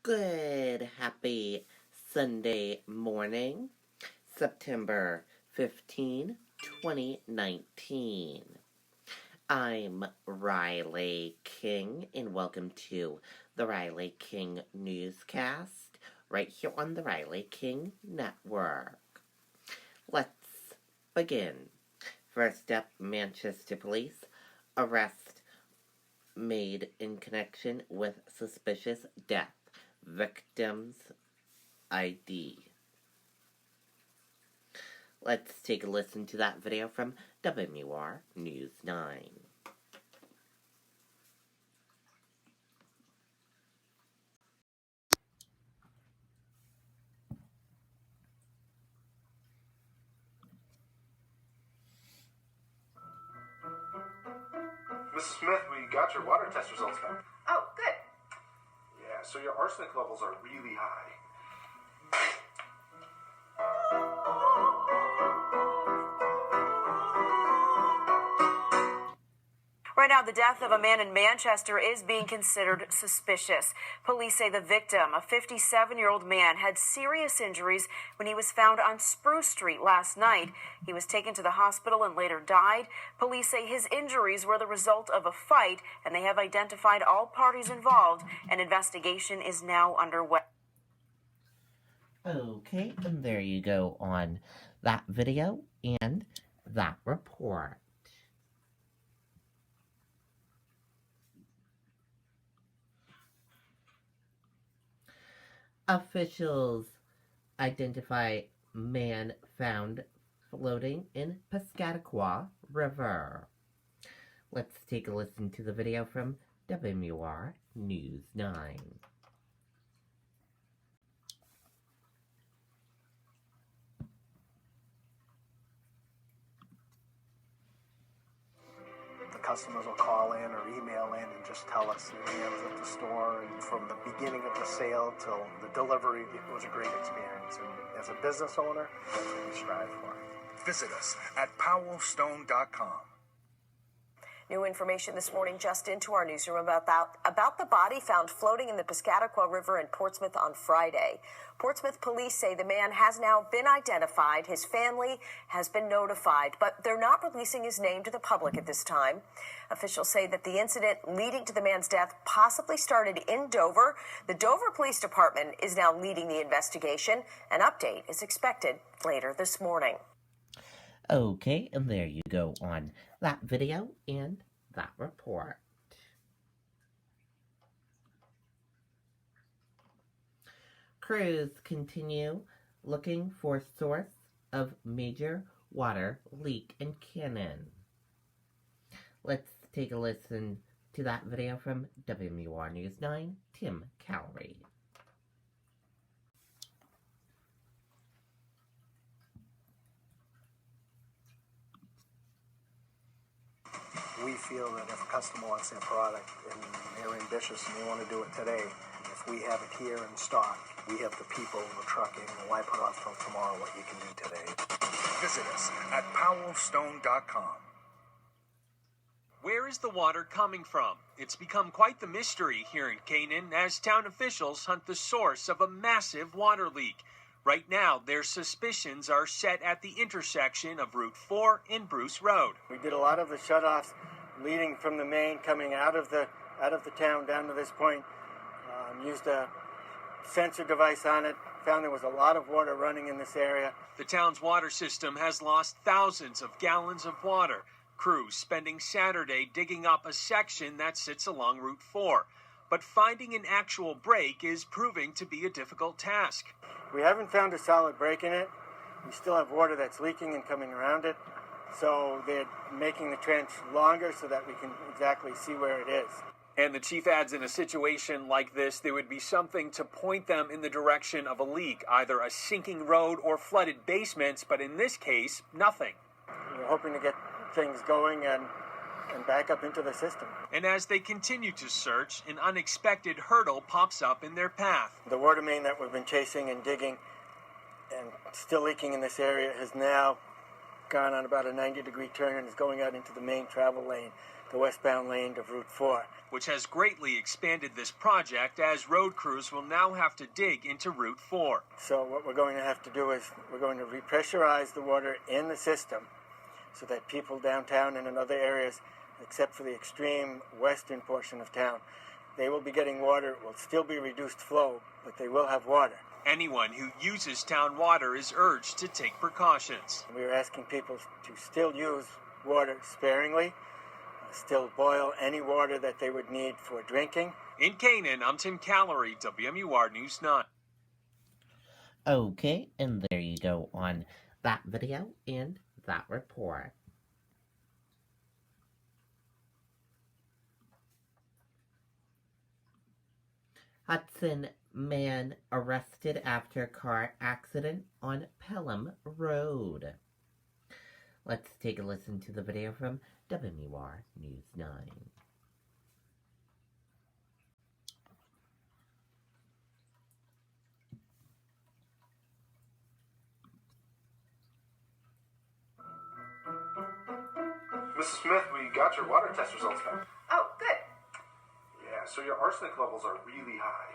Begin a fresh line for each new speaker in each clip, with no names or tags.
Good, happy Sunday morning, September 15, 2019. I'm Riley King, and welcome to the Riley King Newscast, right here on the Riley King Network. Let's begin. First up, Manchester police arrest made in connection with suspicious death. Victims ID. Let's take a listen to that video from WMUR News 9.
Mrs. Smith, we got your water test results back.
Oh, good.
Yeah, so your arsenic levels are really high.
Right now, the death of a man in Manchester is being considered suspicious. Police say the victim, a 57-year-old man, had serious injuries when he was found on Spruce Street last night. He was taken to the hospital and later died. Police say his injuries were the result of a fight, and they have identified all parties involved. An investigation is now underway.
Okay, and there you go on that video and that report. Officials identify man found floating in Piscataqua River. Let's take a listen to the video from WMUR News 9.
Customers will call in or email in and just tell us that I was at the store, and from the beginning of the sale till the delivery, it was a great experience. And as a business owner, that's what we strive for.
Visit us at powellstone.com.
New information this morning just into our newsroom about the body found floating in the Piscataqua River in Portsmouth on Friday. Portsmouth police say the man has now been identified. His family has been notified, but they're not releasing his name to the public at this time. Officials say that the incident leading to the man's death possibly started in Dover. The Dover Police Department is now leading the investigation. An update is expected later this morning.
Okay, and there you go on that video and that report. Crews continue looking for source of major water leak in Cannon. Let's take a listen to that video from WMUR News 9, Tim Cowrie.
We feel that if a customer wants their product and they're ambitious and they want to do it today, if we have it here in stock, we have the people, the trucking, why put off till tomorrow what you can do today?
Visit us at powellstone.com.
Where is the water coming from? It's become quite the mystery here in Canaan as town officials hunt the source of a massive water leak. Right now, their suspicions are set at the intersection of Route 4 and Bruce Road.
We did a lot of the shutoffs leading from the main, coming out of the town down to this point. Used a sensor device on it, found there was a lot of water running in this area.
The town's water system has lost thousands of gallons of water. Crews spending Saturday digging up a section that sits along Route 4. But finding an actual break is proving to be a difficult task.
We haven't found a solid break in it. We still have water that's leaking and coming around it. So they're making the trench longer so that we can exactly see where it is.
And the chief adds, in a situation like this, there would be something to point them in the direction of a leak, either a sinking road or flooded basements, but in this case, nothing.
We're hoping to get things going and back up into the system.
And as they continue to search, an unexpected hurdle pops up in their path.
The water main that we've been chasing and digging and still leaking in this area has now gone on about a 90-degree turn and is going out into the main travel lane the westbound lane of Route 4.
Which has greatly expanded this project as road crews will now have to dig into Route 4.
So what we're going to have to do is we're going to repressurize the water in the system so that people downtown and in other areas, except for the extreme western portion of town, they will be getting water. It will still be reduced flow, but they will have water.
Anyone who uses town water is urged to take precautions.
We are asking people to still use water sparingly, still boil any water that they would need for drinking.
In Canaan, I'm Tim Callery, WMUR News 9.
Okay, and there you go on that video and that report. Hudson man arrested after car accident on Pelham Road. Let's take a listen to the video from WMUR News 9.
Mrs. Smith, we got your water test results back.
Oh, good.
Yeah, so your arsenic levels are really high.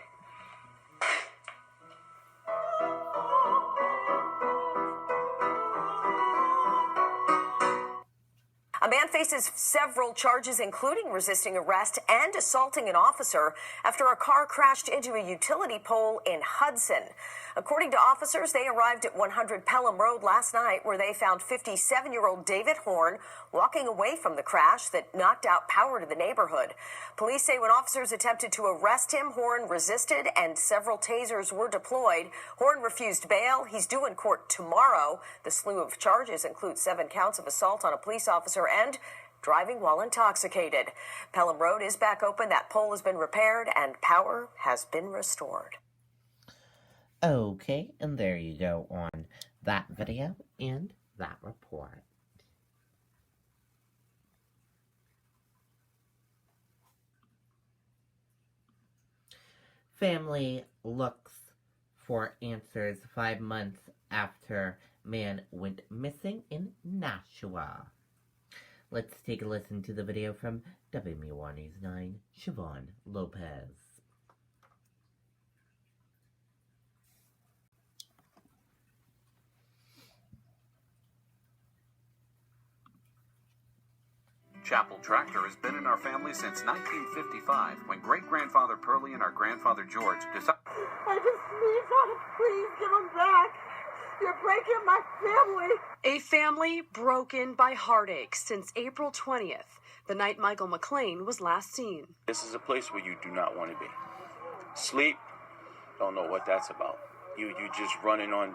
A man faces several charges, including resisting arrest and assaulting an officer after a car crashed into a utility pole in Hudson. According to officers, they arrived at 100 Pelham Road last night, where they found 57-year-old David Horn walking away from the crash that knocked out power to the neighborhood. Police say when officers attempted to arrest him, Horn resisted and several tasers were deployed. Horn refused bail. He's due in court tomorrow. The slew of charges includes 7 counts of assault on a police officer and driving while intoxicated. Pelham Road is back open. That pole has been repaired and power has been restored.
Okay, and there you go on that video and that report. Family looks for answers 5 months after man went missing in Nashua. Let's take a listen to the video from WMUR News 9, Siobhan Lopez.
Chapel Tractor has been in our family since 1955, when great-grandfather Pearlie and our grandfather George decided...
I just need y'all to please give them back. You're breaking my family.
A family broken by heartache since April 20th, the night Michael McLean was last seen.
This is a place where you do not want to be. Sleep, don't know what that's about. You just running on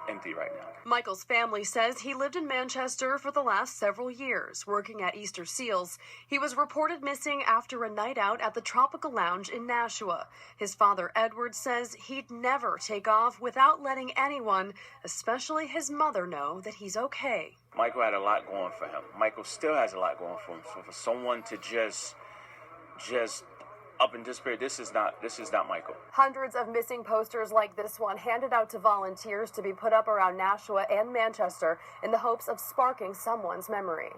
empty right now.
Michael's family says he lived in Manchester for the last several years, working at Easter Seals. He was reported missing after a night out at the Tropical Lounge in Nashua. His father, Edward, says he'd never take off without letting anyone, especially his mother, know that he's okay.
Michael had a lot going for him. Michael still has a lot going for him. So for someone to just up in despair, this is not Michael.
Hundreds of missing posters like this one handed out to volunteers to be put up around Nashua and Manchester in the hopes of sparking someone's memory.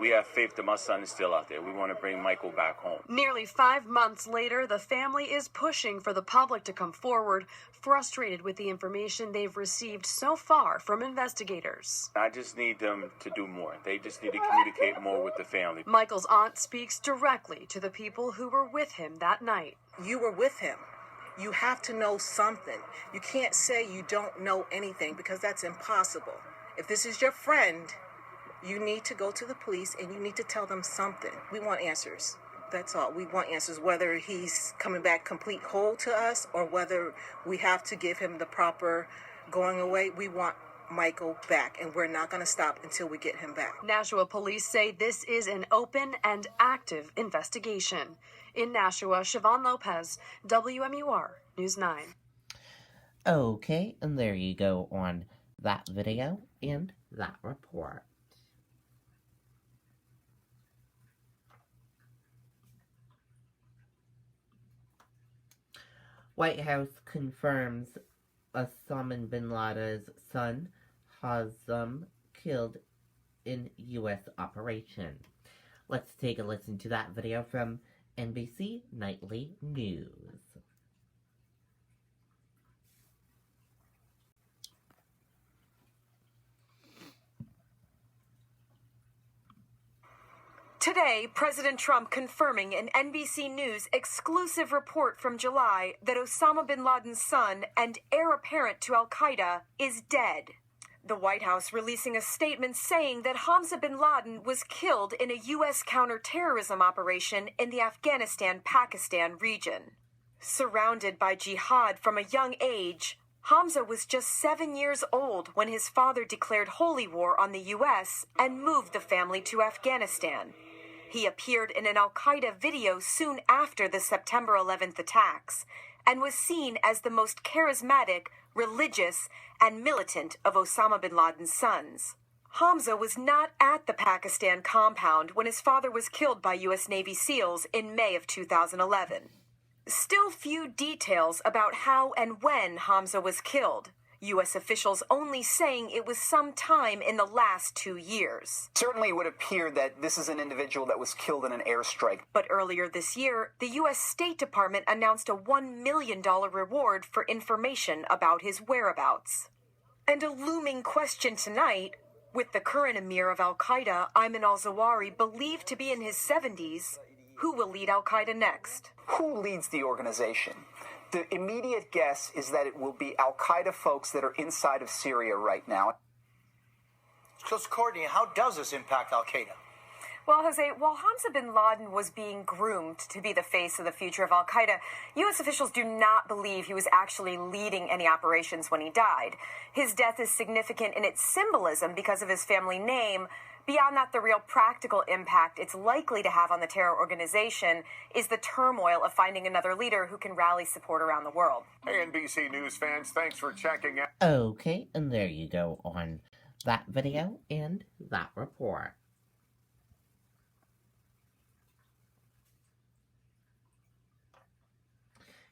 We have faith that my son is still out there. We want to bring Michael back home.
Nearly 5 months later, the family is pushing for the public to come forward, frustrated with the information they've received so far from investigators.
I just need them to do more. They just need to communicate more with the family.
Michael's aunt speaks directly to the people who were with him that night.
You were with him. You have to know something. You can't say you don't know anything because that's impossible. If this is your friend, you need to go to the police and you need to tell them something. We want answers. That's all. We want answers, whether he's coming back complete whole to us or whether we have to give him the proper going away. We want Michael back, and we're not going to stop until we get him back.
Nashua police say this is an open and active investigation. In Nashua, Siobhan Lopez, WMUR News 9.
Okay, and there you go on that video and that report. White House confirms Hamza bin Laden's son, Hamza, killed in U.S. operation. Let's take a listen to that video from NBC Nightly News.
Today, President Trump confirming an NBC News exclusive report from July that Osama bin Laden's son and heir apparent to al-Qaeda is dead. The White House releasing a statement saying that Hamza bin Laden was killed in a U.S. counterterrorism operation in the Afghanistan-Pakistan region. Surrounded by jihad from a young age, Hamza was just 7 years old when his father declared holy war on the U.S. and moved the family to Afghanistan. He appeared in an al-Qaeda video soon after the September 11th attacks and was seen as the most charismatic, religious, and militant of Osama bin Laden's sons. Hamza was not at the Pakistan compound when his father was killed by U.S. Navy SEALs in May of 2011. Still few details about how and when Hamza was killed. U.S. officials only saying it was sometime in the last 2 years.
Certainly it would appear that this is an individual that was killed in an airstrike.
But earlier this year, the U.S. State Department announced a $1 million reward for information about his whereabouts. And a looming question tonight, with the current emir of al-Qaeda, Ayman al-Zawahiri, believed to be in his 70s, who will lead al-Qaeda next?
Who leads the organization? The immediate guess is that it will be al-Qaeda folks that are inside of Syria right now.
So, Courtney, how does this impact al-Qaeda?
Well, Jose, while Hamza bin Laden was being groomed to be the face of the future of al-Qaeda, U.S. officials do not believe he was actually leading any operations when he died. His death is significant in its symbolism because of his family name. Beyond that, the real practical impact it's likely to have on the terror organization is the turmoil of finding another leader who can rally support around the world.
Hey, NBC News fans, thanks for checking out.
Okay, and there you go on that video and that report.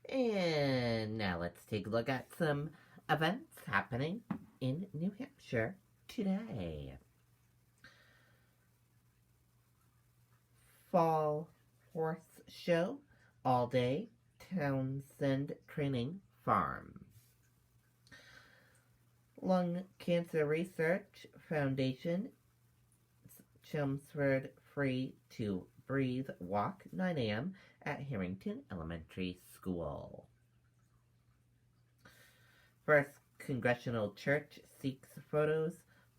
And now let's take a look at some events happening in New Hampshire today. Fall Horse Show, all day, Townsend Training Farm. Lung Cancer Research Foundation, Chelmsford Free to Breathe Walk, 9 a.m. at Harrington Elementary School. First Congressional Church seeks photos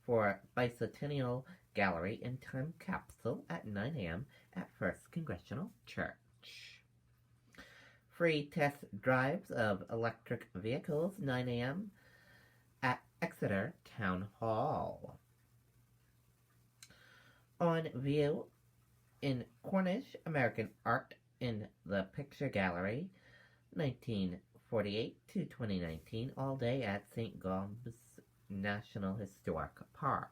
for Bicentennial Gallery and Time Capsule at 9 a.m. at First Congressional Church. Free test drives of electric vehicles, 9 a.m. at Exeter Town Hall. On view in Cornish American Art in the Picture Gallery, 1948 to 2019, all day at St. Gob's National Historic Park.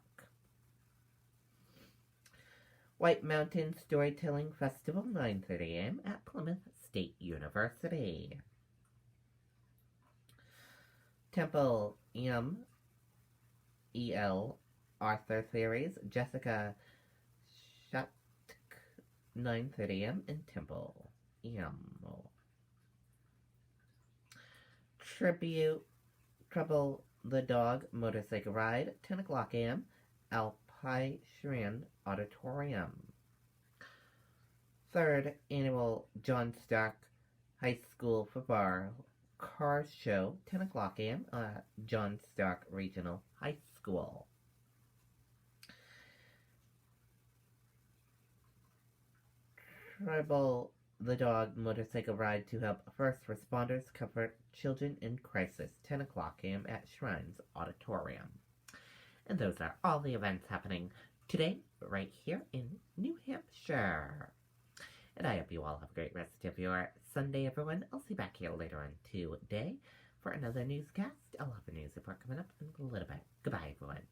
White Mountain Storytelling Festival, 9:30 a.m. at Plymouth State University. Temple E.L. Arthur Series, Jessica Shattuck, 9:30 a.m. in Temple Tribute Trouble the Dog Motorcycle Ride, 10 o'clock a.m. Alpi Shran Auditorium. Third Annual John Stark High School Football Car Show, 10 o'clock a.m. at John Stark Regional High School. Trouble the Dog Motorcycle Ride to help first responders comfort children in crisis, 10 o'clock a.m. at Shrines Auditorium. And those are all the events happening today, right here in New Hampshire. And I hope you all have a great rest of your Sunday, everyone. I'll see you back here later on today for another newscast. I'll have a news report coming up in a little bit. Goodbye, everyone.